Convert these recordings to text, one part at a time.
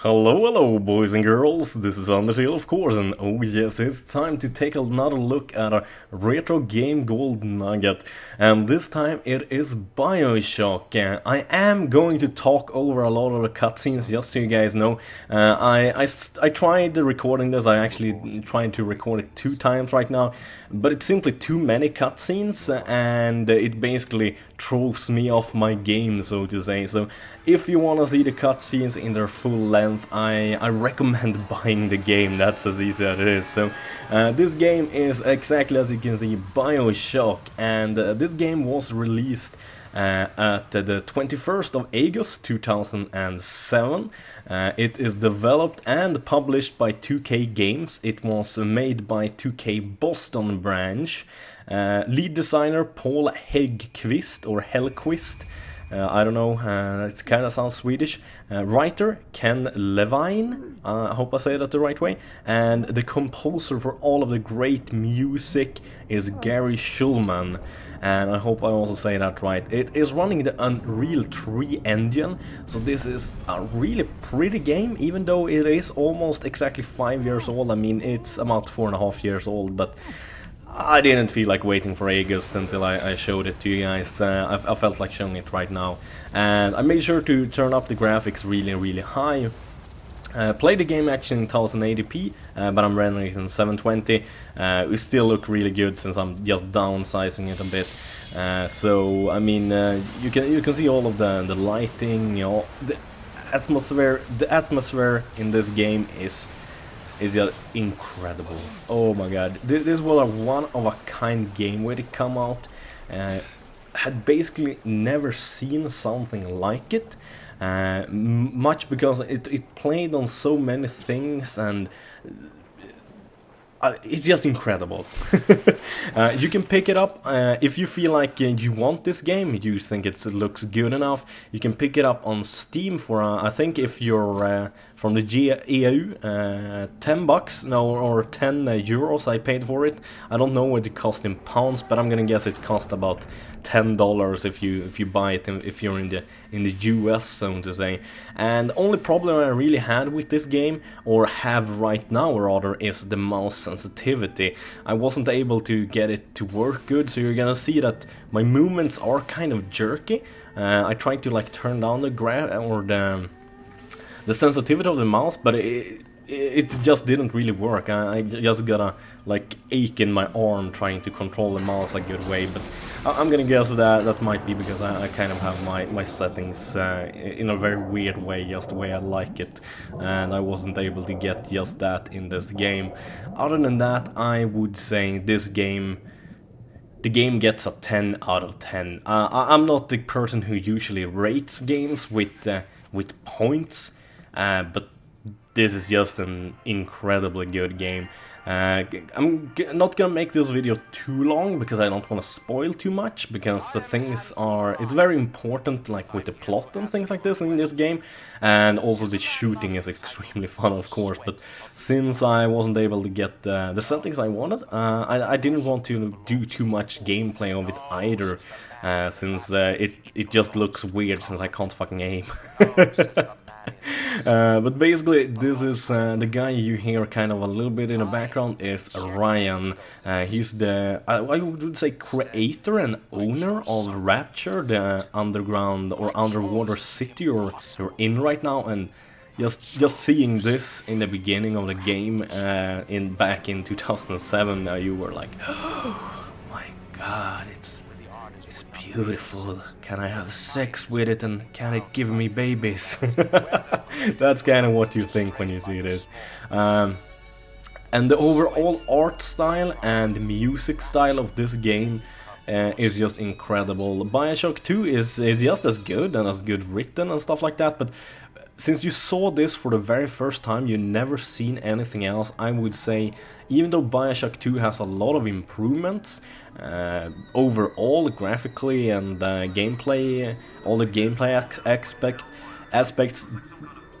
Hello, boys and girls, this is ImAnderZEL, of course, and oh yes, it's time to take another look at a retro game gold nugget, and this time it is BioShock. I am going to talk over a lot of the cutscenes, just so you guys know. I tried recording this. I actually tried to record it 2 times right now, but it's simply too many cutscenes, and it basically throws me off my game, so to say. So if you want to see the cutscenes in their full length, I recommend buying the game. That's as easy as it is. So this game is exactly as you can see, BioShock, and this game was released at the 21st of August 2007. It is developed and published by 2K Games. It was made by 2K Boston branch. Lead designer Paul Hellquist or Hellquist. I don't know, it kind of sounds Swedish. Writer Ken Levine, I hope I say that the right way. And the composer for all of the great music is Garry Schyman. And I hope I also say that right. It is running the Unreal 3 engine, so this is a really pretty game, even though it is almost exactly 5 years old. I mean, it's about 4.5 years old, but I didn't feel like waiting for August until I showed it to you guys. I felt like showing it right now. And I made sure to turn up the graphics really high. Play the game actually in 1080p, but I'm rendering it in 720. We still look really good since I'm just downsizing it a bit. So I mean, you can see all of the lighting, you know, the atmosphere. The atmosphere in this game is just incredible. Oh my god, this was a one-of-a-kind game when it come out. Had basically never seen something like it, much because it played on so many things, and it's just incredible. You can pick it up if you feel like you want this game, you think it looks good enough. You can pick it up on Steam for I think if you're from the EU, 10 bucks, no, or 10 euros I paid for it. I don't know what it cost in pounds, but I'm gonna guess it cost about $10 if you buy it if you're in the US, so to say. And the only problem I really had with this game, or have right now rather, is the mouse sensitivity. I wasn't able to get it to work good, so you're gonna see that my movements are kind of jerky. I tried to like turn down the the sensitivity of the mouse, but it just didn't really work. I just got a like ache in my arm trying to control the mouse a good way, but I'm gonna guess that might be because I kind of have my settings in a very weird way, just the way I like it, and I wasn't able to get just that in this game. Other than that, I would say the game gets a 10 out of 10. I'm not the person who usually rates games with points, but this is just an incredibly good game. I'm not gonna make this video too long because I don't want to spoil too much, because the things are, it's very important like with the plot and things like this in this game, and also the shooting is extremely fun, of course. But since I wasn't able to get the settings I wanted, I didn't want to do too much gameplay of it either, since it just looks weird since I can't fucking aim. But basically, this is the guy you hear kind of a little bit in the background is Ryan. He's the, I would say, creator and owner of Rapture, the underground or underwater city you're in right now. And just seeing this in the beginning of the game back in 2007, you were like, oh my god, it's beautiful. Can I have sex with it, and can it give me babies? That's kind of what you think when you see this. And the overall art style and music style of this game is just incredible. BioShock 2 is just as good and as good written and stuff like that, but since you saw this for the very first time, you never seen anything else, I would say, even though BioShock 2 has a lot of improvements, overall, graphically and gameplay, all the gameplay aspects,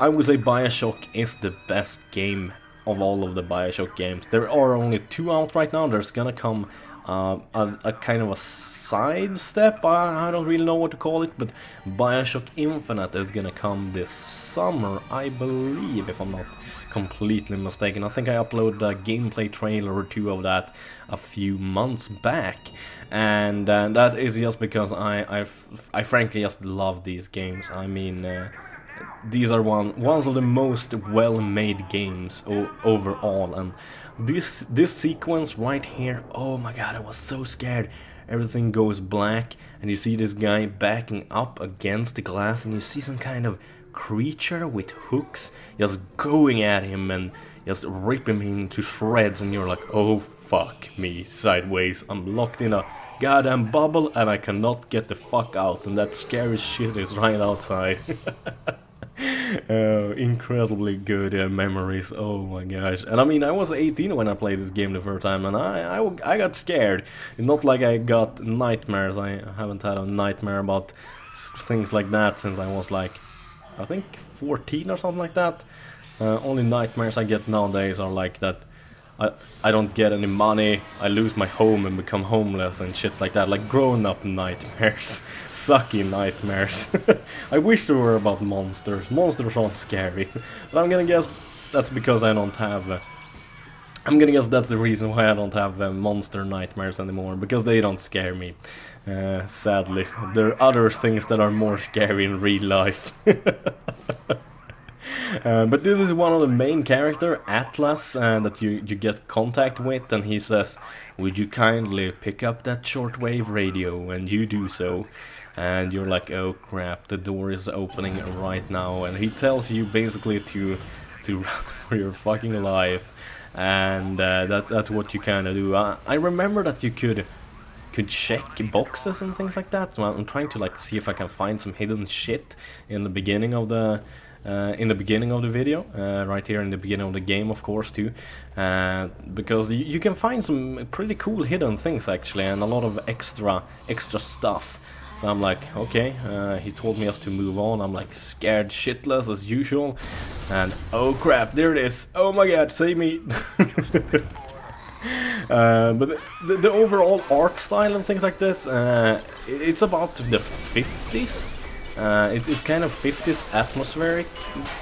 I would say BioShock is the best game of all of the BioShock games. There are only 2 out right now. There's gonna come a kind of a sidestep. I don't really know what to call it, but BioShock Infinite is gonna come this summer, I believe, if I'm not completely mistaken. I think I uploaded a gameplay trailer or two of that a few months back, and that is just because I frankly just love these games. I mean, these are ones of the most well-made games overall, and this sequence right here, oh my god, I was so scared. Everything goes black, and you see this guy backing up against the glass, and you see some kind of creature with hooks just going at him and just rip him into shreds, and you're like, oh fuck me sideways, I'm locked in a goddamn bubble and I cannot get the fuck out, and that scary shit is right outside. Incredibly good memories, oh my gosh. And I mean, I was 18 when I played this game the first time, and I got scared. Not like I got nightmares. I haven't had a nightmare about things like that since I was like, I think 14 or something like that. Only nightmares I get nowadays are like that I don't get any money, I lose my home and become homeless and shit like that, like grown-up nightmares, sucky nightmares. I wish they were about monsters. Monsters aren't scary, but I'm gonna guess that's because I don't have... I'm gonna guess that's the reason why I don't have monster nightmares anymore, because they don't scare me. Sadly, there are other things that are more scary in real life. But this is one of the main character, Atlas, that you get contact with, and he says, would you kindly pick up that shortwave radio, and you do so. And you're like, oh crap, the door is opening right now, and he tells you basically to run for your fucking life. And that's what you kind of do. I remember that you could check boxes and things like that, so I'm trying to like see if I can find some hidden shit in the beginning of the video, right here in the beginning of the game, of course, too, because you can find some pretty cool hidden things actually, and a lot of extra stuff. So I'm like, okay, he told me just to move on. I'm like scared shitless as usual, and oh crap, there it is. Oh my god, save me. But the overall art style and things like this, it's about the 50s. It's kind of 50s atmospheric,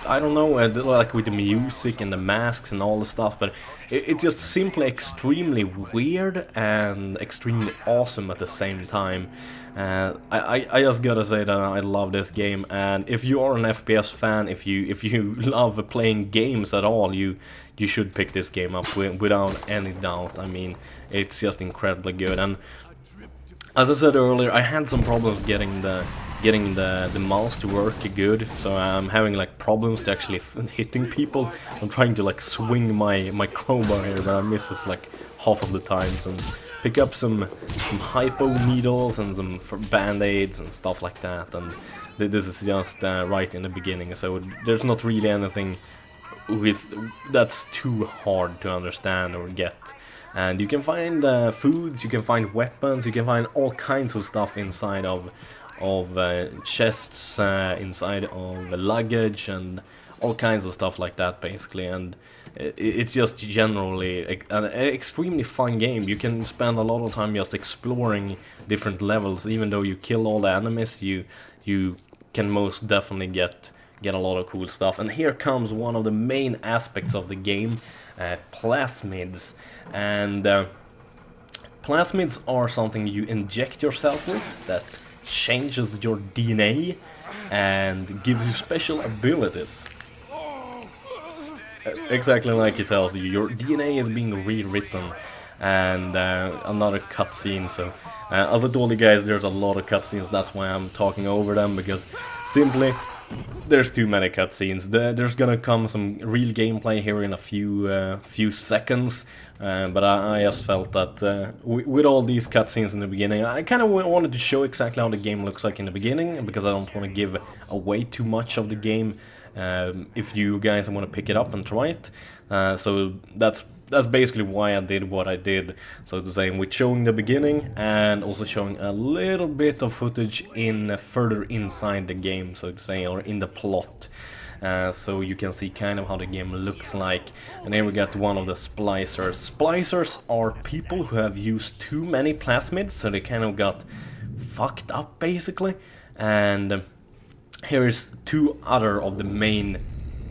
I don't know, like with the music and the masks and all the stuff, but it's just simply extremely weird and extremely awesome at the same time. I just gotta say that I love this game, and if you are an FPS fan, if you love playing games at all, you should pick this game up without any doubt. I mean, it's just incredibly good. And as I said earlier, I had some problems getting the mouse to work good, so I'm having like problems to actually hitting people. I'm trying to like swing my crowbar here, but I miss this like half of the times, and pick up some hypo needles and some band-aids and stuff like that. And this is just right in the beginning, so there's not really anything that's too hard to understand or get. And you can find foods, you can find weapons, you can find all kinds of stuff inside of chests, inside of luggage, and all kinds of stuff like that basically. And it's just generally an extremely fun game. You can spend a lot of time just exploring different levels. Even though you kill all the enemies, you can most definitely get a lot of cool stuff. And here comes one of the main aspects of the game, plasmids. And plasmids are something you inject yourself with that changes your DNA and gives you special abilities. Exactly like it tells you, your DNA is being rewritten. And another cutscene. So as I told you guys, there's a lot of cutscenes. That's why I'm talking over them, because simply there's too many cutscenes. There's gonna come some real gameplay here in a few seconds, but I just felt that with all these cutscenes in the beginning, I kind of wanted to show exactly how the game looks like in the beginning, because I don't want to give away too much of the game if you guys want to pick it up and try it. So that's basically why I did what I did, so to say, with showing the beginning and also showing a little bit of footage in further inside the game, so to say, or in the plot. so you can see kind of how the game looks like. And here we got one of the splicers. Splicers are people who have used too many plasmids, so they kind of got fucked up basically. And here's two other of the main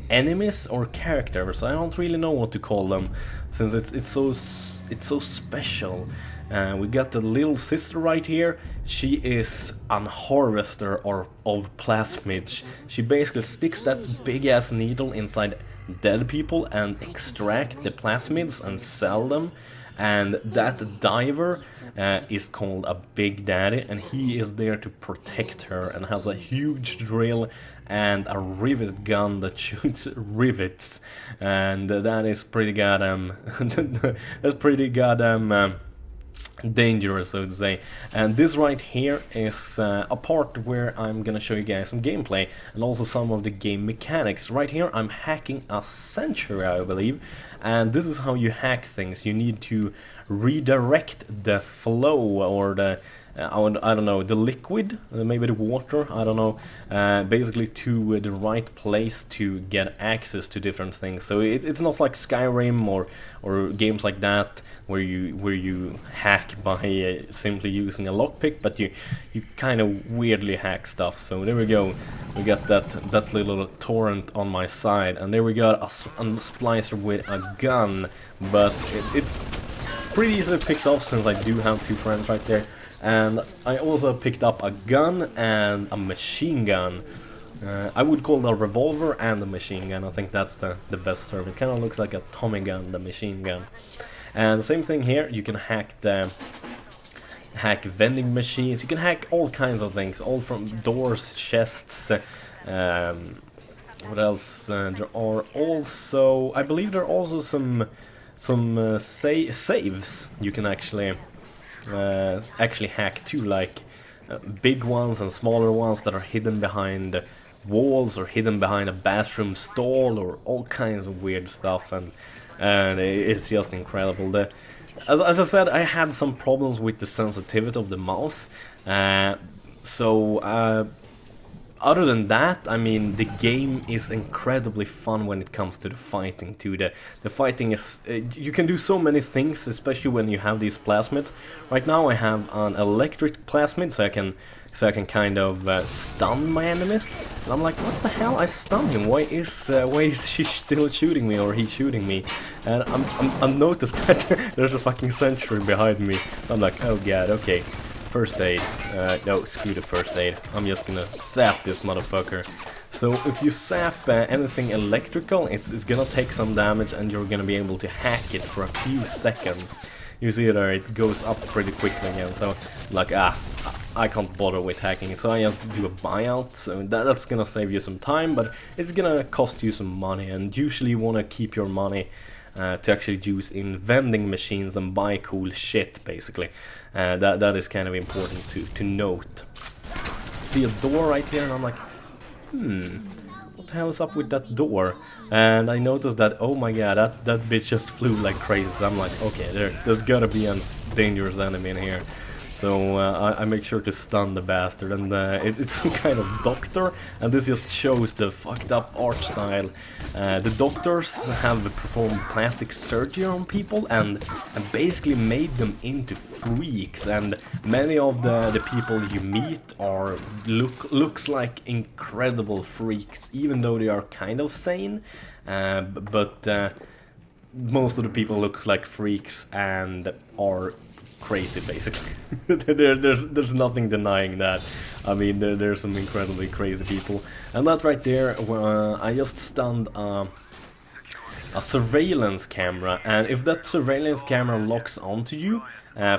enemies or characters. I don't really know what to call them, since it's so special. We got the little sister right here. She is an harvester of plasmids. She basically sticks that big ass needle inside dead people and extract the plasmids and sell them. And that diver is called a Big Daddy, and he is there to protect her and has a huge drill and a rivet gun that shoots rivets, and that is pretty goddamn that's pretty goddamn dangerous, I would say. And this right here is a part where I'm gonna show you guys some gameplay and also some of the game mechanics. Right here I'm hacking a century, I believe, and this is how you hack things. You need to redirect the flow, or the I don't know, the liquid, maybe the water, I don't know, basically to the right place to get access to different things. So it's not like Skyrim or games like that where you hack by simply using a lockpick, but you kind of weirdly hack stuff. So there we go, we got that little torrent on my side, and there we got a splicer with a gun, but it's pretty easily picked off since I do have two friends right there. And I also picked up a gun and a machine gun. I would call it a revolver and a machine gun. I think that's the best term. It kind of looks like a Tommy gun, the machine gun. And the same thing here. You can hack vending machines. You can hack all kinds of things, all from doors, chests. What else? There are also, I believe, there are also some saves you can actually hack too, like big ones and smaller ones that are hidden behind walls or hidden behind a bathroom stall or all kinds of weird stuff, and it's just incredible. As I said, I had some problems with the sensitivity of the mouse, so other than that, I mean, the game is incredibly fun when it comes to the fighting too. The fighting is, you can do so many things, especially when you have these plasmids. Right now I have an electric plasmid, so I can kind of stun my enemies. And I'm like, what the hell? I stunned him. Why is she still shooting me, or he shooting me? And I'm noticed that there's a fucking sentry behind me. I'm like, oh god, okay. First aid. No, screw the first aid. I'm just gonna zap this motherfucker. So if you zap anything electrical, it's gonna take some damage, and you're gonna be able to hack it for a few seconds. You see there, it goes up pretty quickly again. So like, I can't bother with hacking it, so I just do a buyout. So that's gonna save you some time, but it's gonna cost you some money, and usually you wanna keep your money to actually use in vending machines and buy cool shit, basically. That is kind of important to note. See a door right here, and I'm like, what the hell is up with that door? And I noticed that, oh my god, that bitch just flew like crazy. So I'm like, okay, there's gotta be a dangerous enemy in here. So I make sure to stun the bastard, and it's some kind of doctor, and this just shows the fucked up art style. The doctors have performed plastic surgery on people and basically made them into freaks, and many of the people you meet looks like incredible freaks, even though they are kind of sane, but most of the people look like freaks and are crazy, basically. there's nothing denying that. I mean, there's some incredibly crazy people, and that right there, I just stunned a surveillance camera, and if that surveillance camera locks onto you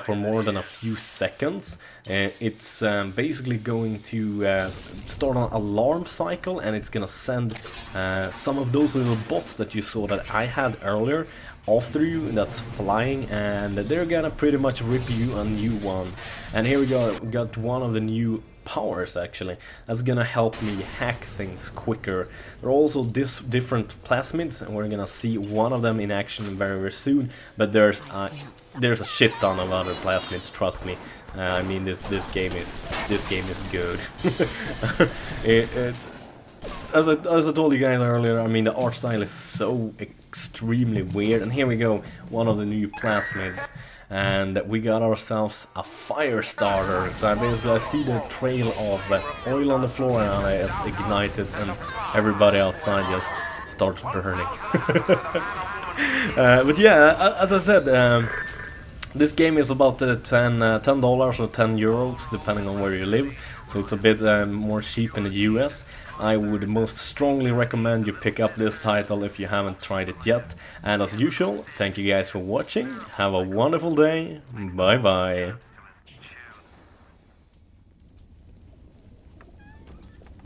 for more than a few seconds, it's basically going to start an alarm cycle, and it's gonna send some of those little bots that you saw that I had earlier after you, that's flying, and they're gonna pretty much rip you a new one. And here we got one of the new powers, actually, that's gonna help me hack things quicker. There are also different plasmids, and we're gonna see one of them in action very soon, but there's a shit ton of other plasmids, trust me. I mean, this game is good. as I told you guys earlier, I mean the art style is so extremely weird. And here we go, one of the new plasmids, and we got ourselves a fire starter. So I see the trail of oil on the floor, and I just ignite it, and everybody outside just starts burning. But yeah, as I said, this game is about $10 or €10, depending on where you live. So it's a bit more cheap in the US. I would most strongly recommend you pick up this title if you haven't tried it yet. And as usual, thank you guys for watching. Have a wonderful day. Bye bye.